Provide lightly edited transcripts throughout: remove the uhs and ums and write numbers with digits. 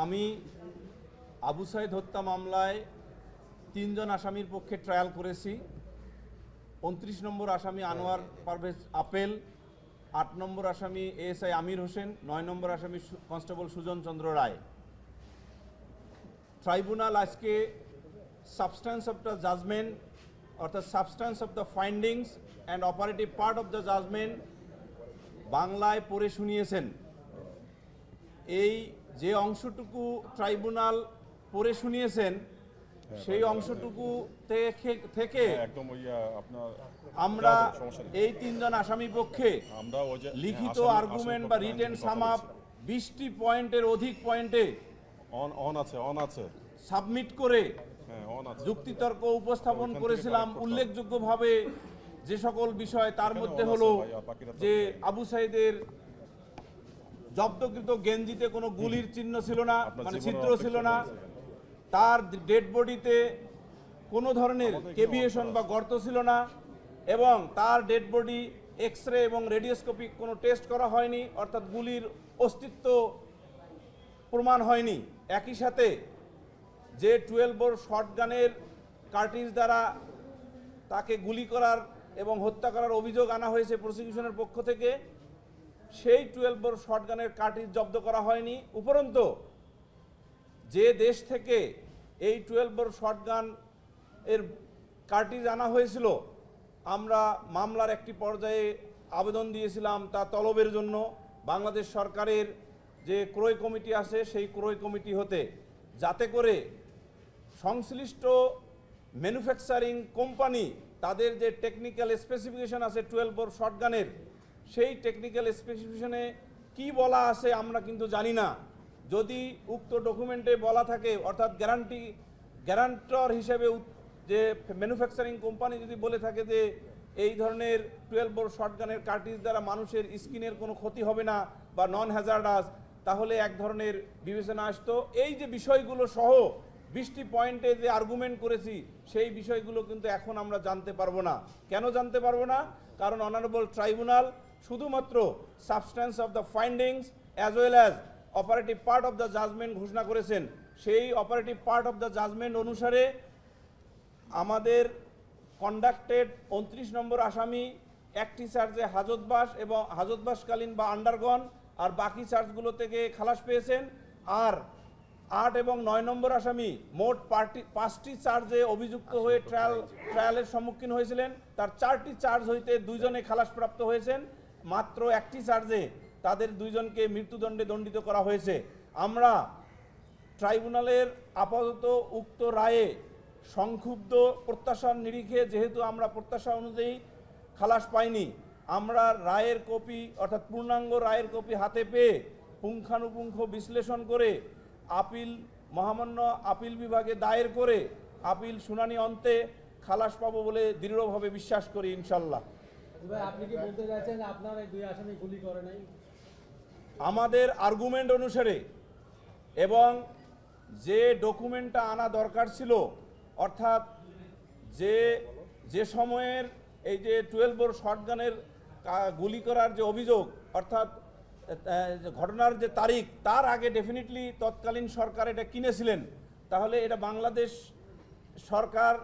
আমি আবু সাইদ হত্যা মামলায় ৩ জন আসামির পক্ষে ট্রায়াল করেছি। ২৯ নম্বর আসামি আনোয়ার পারভেজ আপেল, ৮ নম্বর আসামি এএসআই আমির হোসেন, ৯ নম্বর আসামি কনস্টেবল সুজন চন্দ্র রায়। ট্রাইব্যুনাল আজকে সাবস্ট্যান্স অফ দ্য জাজমেন্ট অর্থাৎ substance of the findings and operative part of the judgment বাংলায় পড়ে শুনিয়েছেন। এই যে অংশটুকু ট্রাইব্যুনাল পড়ে শুনিয়েছেন সেই অংশটুকু থেকে আমরা এই ৩ জন আসামি পক্ষে লিখিত আর্গুমেন্ট বা রিটেন সাম আপ ২০টি পয়েন্টের অধিক পয়েন্টে সাবমিট করে যুক্তিতর্ক উপস্থাপন করেছিলাম। উল্লেখযোগ্যভাবে যে সকল বিষয় তার মধ্যে হলো যে আবু সাইদের জব্দকৃত গেঞ্জিতে কোনো গুলির চিহ্ন ছিল না, মানে ছিদ্র ছিল না, তার ডেড বডিতে কোনো ধরনের কেভিয়েশন বা গর্ত ছিল না, এবং তার ডেড বডি এক্স রে এবং রেডিওস্কোপিক কোনো টেস্ট করা হয়নি, অর্থাৎ গুলির অস্তিত্ব প্রমাণ হয়নি। একই সাথে যে 12 বোর শটগানের কার্টিজ দ্বারা তাকে গুলি করার এবং হত্যা করার অভিযোগ আনা হয়েছে প্রসিকিউশনের পক্ষ থেকে, সেই 12 বোর শটগানের কার্টিজ জব্দ করা হয়নি। উপরন্তু যে দেশ থেকে এই 12 বোর শটগান এর কার্টিজ আনা হয়েছিল, আমরা মামলার একটি পর্যায়ে আবেদন দিয়েছিলাম তা তলবের জন্য বাংলাদেশ সরকারের যে ক্রয় কমিটি আছে সেই ক্রয় কমিটি হতে, যাতে করে সংশ্লিষ্ট ম্যানুফ্যাকচারিং কোম্পানি তাদের যে টেকনিক্যাল স্পেসিফিকেশন আছে 12 বোর শটগানের, সেই টেকনিক্যাল স্পেসিফিকেশনে কি বলা আছে আমরা কিন্তু জানি না। যদি উক্ত ডকুমেন্টে বলা থাকে, অর্থাৎ গ্যারান্টর হিসেবে যে ম্যানুফ্যাকচারিং কোম্পানি যদি বলে থাকে যে এই ধরনের 12 বোর শটগানের কার্টিজ দ্বারা মানুষের স্কিনের কোনো ক্ষতি হবে না বা নন হ্যাজার্ডাস, তাহলে এক ধরনের বিবেচনা আসতো। এই যে বিষয়গুলো সহ 20টি পয়েন্টে যে আর্গুমেন্ট করেছি সেই বিষয়গুলো কিন্তু এখন আমরা জানতে পারবো না। কেন জানতে পারবো না? কারণ অনারেবল ট্রাইব্যুনাল শুধুমাত্র substance of the findings as well as operative part of the judgment ঘোষণা করেছেন। সেই operative part of the judgment অনুসারে আমাদের কন্ডাক্টেড 29 নম্বর আসামি একটি চার্জে হাজতবাস এবং হাজতবাসকালীন বা আন্ডারগন, আর বাকি চার্জগুলো থেকে খালাস পেয়েছেন। আর 8 এবং 9 নম্বর আসামি মোট 5টি চার্জে অভিযুক্ত হয়ে ট্রায়ালের সম্মুখীন হয়েছিলেন। তার 4টি চার্জ হইতে 2 জনে খালাসপ্রাপ্ত হয়েছেন। মাত্র একটি চার্জে তাদের 2 জনকে মৃত্যুদণ্ডে দণ্ডিত করা হয়েছে। আমরা ট্রাইব্যুনালের আপাতত উক্ত রায়ে সংক্ষুব্ধ প্রত্যাশার নিরিখে, যেহেতু আমরা প্রত্যাশা অনুযায়ী খালাস পাইনি, আমরা রায়ের কপি অর্থাৎ পূর্ণাঙ্গ রায়ের কপি হাতে পেয়ে পুঙ্খানুপুঙ্খ বিশ্লেষণ করে মহামান্য আপিল বিভাগে দায়ের করে আপিল শুনানি অন্তে খালাস পাবো বলে দৃঢ়ভাবে বিশ্বাস করি ইনশাল্লাহ। আপনি কি বলতে চাইছেন আপনার এই 2 আসামি গুলি করে নাই? আমাদের আর্গুমেন্ট অনুসারে এবং যে ডকুমেন্টটা আনা দরকার ছিল, অর্থাৎ যে সময়ের এই যে 12 বোর শটগানের গুলি করার যে অভিযোগ, অর্থাৎ ঘটনার যে তারিখ, তার আগে ডেফিনেটলি তৎকালীন সরকার এটা কিনেছিলেন। তাহলে এটা বাংলাদেশ সরকার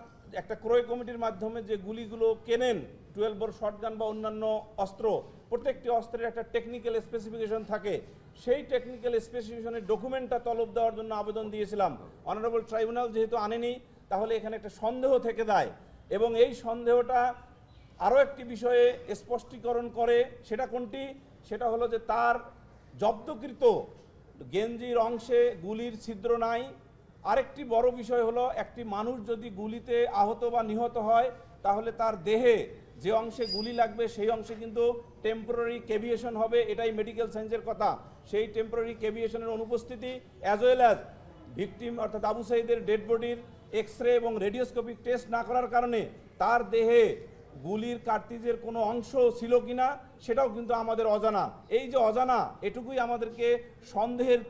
একটা ক্রয় কমিটির মাধ্যমে যে গুলিগুলো কেনেন 12 বোর শটগান বা অন্যান্য অস্ত্র, প্রত্যেকটি অস্ত্রের একটা টেকনিক্যাল স্পেসিফিকেশন থাকে। সেই টেকনিক্যাল স্পেসিফিকেশনের ডকুমেন্টটা তলব দেওয়ার জন্য আবেদন দিয়েছিলাম। অনারেবল ট্রাইব্যুনাল যেহেতু আনেনি, তাহলে এখানে একটা সন্দেহ থেকে যায়, এবং এই সন্দেহটা আরও একটি বিষয়ে স্পষ্টীকরণ করে। সেটা কোনটি? সেটা হলো যে তার জব্দকৃত গেঞ্জির অংশে গুলির ছিদ্র নাই। আরেকটি বড় বিষয় হলো, একটি মানুষ যদি গুলিতে আহত বা নিহত হয়, তাহলে তার দেহে যে অংশে গুলি লাগবে সেই অংশে কিন্তু টেম্পোরারি কেভিয়েশন হবে, এটাই মেডিকেল সায়েন্সের কথা। সেই টেম্পোরারি কেভিয়েশনের অনুপস্থিতি অ্যাজ ওয়েল অ্যাজ ভিকটিম অর্থাৎ আবু সাইদের ডেড বডির এক্স রে এবং রেডিওস্কোপিক টেস্ট না করার কারণে তার দেহে গুলির কার্টিজের কোনো অংশ ছিল কিনা সেটাও কিন্তু আমাদের অজানা। এই যে অজানা, এটুকুই আমাদেরকে সন্দেহের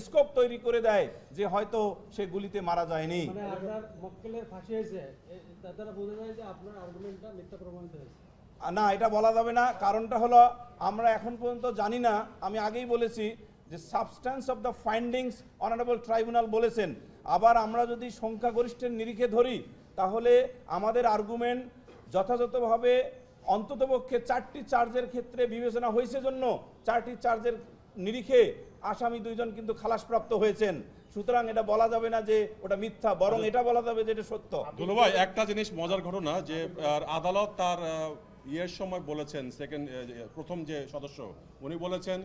স্কোপ তৈরি করে দেয় যে হয়তো সে গুলিতে মারা যায়নি। মানে আপনার মক্কেলের ফাঁসি হয়েছে, তার দ্বারা বোঝা যায় যে আপনার আর্গুমেন্টটা মিথ্যা প্রমাণিত হয়েছে। না, এটা বলা যাবে না। কারণটা হলো আমরা এখন পর্যন্ত জানি না, আমি আগেই বলেছি যে substance of the findings honourable tribunal বলেছেন। আবার আমরা যদি সংখ্যাগরিষ্ঠের নিরিখে ধরি তাহলে আমাদের আর্গুমেন্ট যথাযথভাবে অন্ততপক্ষে 4টি চার্জের ক্ষেত্রে বিবেচনা হয়েছে জন্য 4টি চার্জের নিরিখে আসামি 2 জন কিন্তু খালাসপ্রাপ্ত হয়েছেন। সুতরাং এটা বলা যাবে না যে ওটা মিথ্যা, বরং এটা বলা যাবে যে এটা সত্য। দুলু ভাই, একটা জিনিস মজার ঘটনা যে আদালত তার ইয়ের সময় বলেছেন, প্রথম যে সদস্য উনি বলেছেন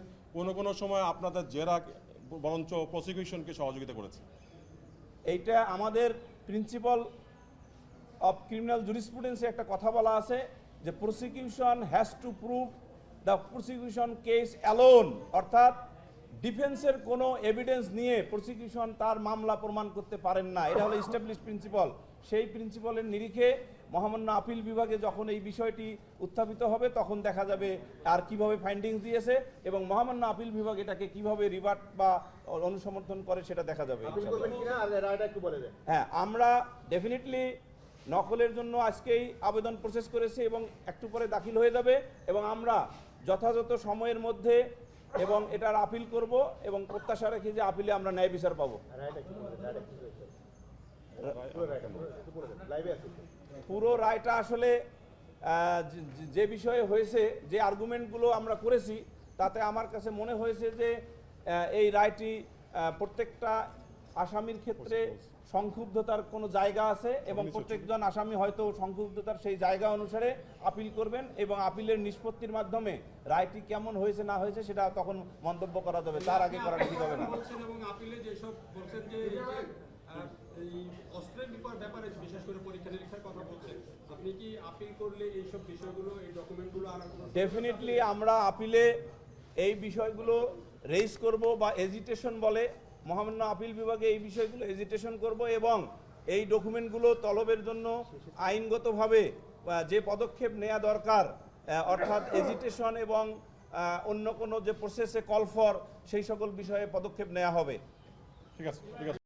কোনো সময় আপনাদের জেরা বরঞ্চ প্রসিকিউশনকে সহযোগিতা করেছে। এইটা আমাদের প্রিন্সিপাল অফ ক্রিমিনাল জুরিসপ্রুডেন্সে একটা কথা বলা আছে যে prosecution has to prove the prosecution case alone, অর্থাৎ ডিফেন্সের কোনো এভিডেন্স নিয়ে প্রসিকিউশন তার মামলা প্রমাণ করতে পারেন না। এটা হলো এস্টাবলিশ প্রিন্সিপাল। সেই প্রিন্সিপালের নিরিখে মহামান্য আপিল বিভাগে যখন এই বিষয়টি উত্থাপিত হবে তখন দেখা যাবে আর কিভাবে ফাইন্ডিংস দিয়েছে এবং মহামান্য আপিল বিভাগ এটাকে কিভাবে রিভার্ট বা অনুসমর্থন করে সেটা দেখা যাবে। হ্যাঁ, আমরা ডেফিনেটলি নকলের জন্য আজকেই আবেদন প্রসেস করেছি এবং একটু পরে দাখিল হয়ে যাবে এবং আমরা যথাযথ সময়ের মধ্যে এবং এটার আপিল করব এবং প্রত্যাশা রাখি যে আপিলে আমরা ন্যায় বিচার পাবো। পুরো রায়টা আসলে যে বিষয়ে হয়েছে, যে আর্গুমেন্টগুলো আমরা করেছি তাতে আমার কাছে মনে হয়েছে যে এই রায়টি প্রত্যেকটা আসামির ক্ষেত্রে সংক্ষুব্ধতার কোনো জায়গা আছে এবং প্রত্যেকজন আসামি হয়তো সংক্ষুব্ধতার সেই জায়গা অনুসারে আপিল করবেন এবং আপিলের নিষ্পত্তির মাধ্যমে রায়টি কেমন হয়েছে না হয়েছে সেটা তখন মন্তব্য করা যাবে, তার আগে করা ঠিক হবে না। এবং আপিলে যেসব বলছেন যে এই অস্ত্রের ব্যাপারে বিশেষ করে পরীক্ষা নিরীক্ষার কথা বলছেন, আপনি কি আপিল করলে এইসব বিষয়গুলো এই ডকুমেন্টগুলো আনার কোনো? ডেফিনেটলি আমরা আপিলে এই বিষয়গুলো রেইজ করব বা এজিটেশন বলে মহামান্য আপিল বিভাগে এই বিষয়গুলো এজিটেশন করব এবং এই ডকুমেন্টগুলো তলবের জন্য আইনগতভাবে যে পদক্ষেপ নেওয়া দরকার অর্থাৎ এজিটেশন এবং অন্য কোনো যে প্রসেসে কল ফর সেই সকল বিষয়ে পদক্ষেপ নেওয়া হবে। ঠিক আছে, ঠিক আছে।